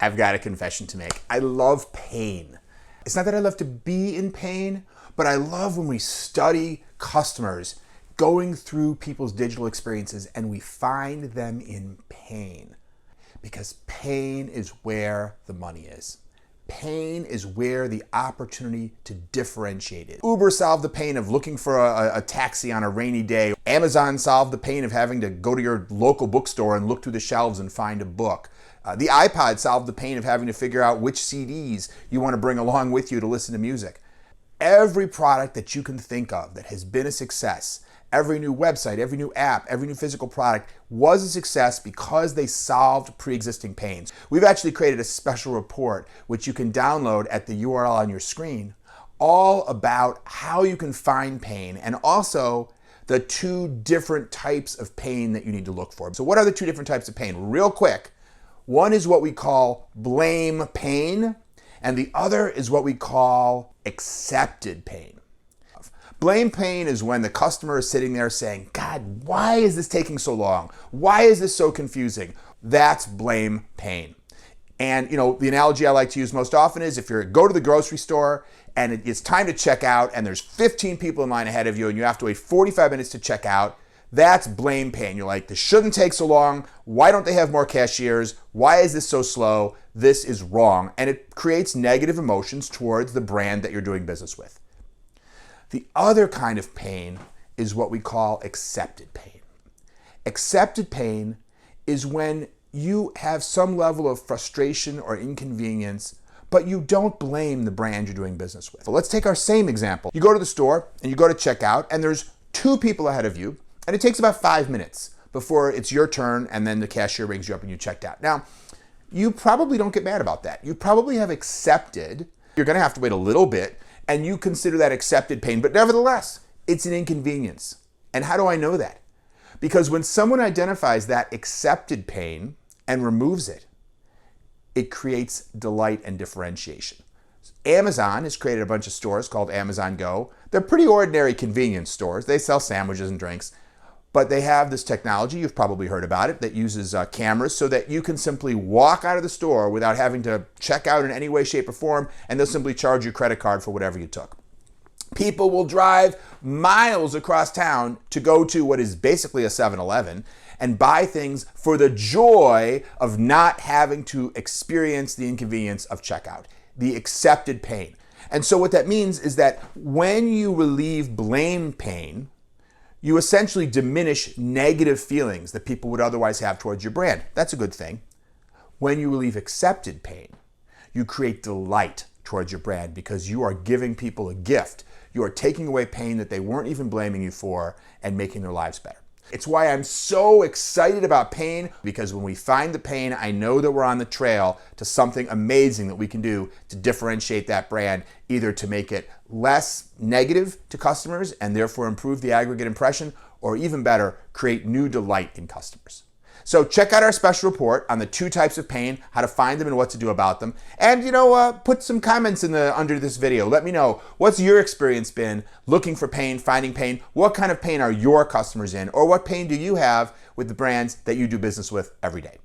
I've got a confession to make. I love pain. It's not that I love to be in pain, but I love when we study customers going through people's digital experiences and we find them in pain. Because pain is where the money is. Pain is where the opportunity to differentiate is. Uber solved the pain of looking for a taxi on a rainy day. Amazon solved the pain of having to go to your local bookstore and look through the shelves and find a book. The iPod solved the pain of having to figure out which CDs you want to bring along with you to listen to music. Every product that you can think of that has been a success, every new website, every new app, every new physical product was a success because they solved pre-existing pains. We've actually created a special report which you can download at the URL on your screen, all about how you can find pain and also the two different types of pain that you need to look for. So what are the two different types of pain? Real quick, one is what we call blame pain, and the other is what we call accepted pain. Blame pain is when the customer is sitting there saying, God, why is this taking so long? Why is this so confusing? That's blame pain. And the analogy I like to use most often is if you go to the grocery store and it's time to check out and there's 15 people in line ahead of you and you have to wait 45 minutes to check out, that's blame pain. You're like, this shouldn't take so long. Why don't they have more cashiers? Why is this so slow? This is wrong. And it creates negative emotions towards the brand that you're doing business with. The other kind of pain is what we call accepted pain. Accepted pain is when you have some level of frustration or inconvenience, but you don't blame the brand you're doing business with. So let's take our same example. You go to the store and you go to checkout and there's two people ahead of you and it takes about 5 minutes before it's your turn and then the cashier rings you up and you checked out. Now, you probably don't get mad about that. You probably have accepted, you're gonna have to wait a little bit, and you consider that accepted pain, but nevertheless, it's an inconvenience. And how do I know that? Because when someone identifies that accepted pain and removes it, it creates delight and differentiation. Amazon has created a bunch of stores called Amazon Go. They're pretty ordinary convenience stores. They sell sandwiches and drinks, but they have this technology, you've probably heard about it, that uses cameras so that you can simply walk out of the store without having to check out in any way, shape, or form, and they'll simply charge your credit card for whatever you took. People will drive miles across town to go to what is basically a 7-Eleven and buy things for the joy of not having to experience the inconvenience of checkout, the accepted pain. And so what that means is that when you relieve blame pain, you essentially diminish negative feelings that people would otherwise have towards your brand. That's a good thing. When you relieve accepted pain, you create delight towards your brand because you are giving people a gift. You are taking away pain that they weren't even blaming you for and making their lives better. It's why I'm so excited about pain, because when we find the pain, I know that we're on the trail to something amazing that we can do to differentiate that brand, either to make it less negative to customers and therefore improve the aggregate impression, or even better, create new delight in customers. So check out our special report on the two types of pain, how to find them and what to do about them. And put some comments under this video. Let me know, what's your experience been looking for pain, finding pain? What kind of pain are your customers in? Or what pain do you have with the brands that you do business with every day?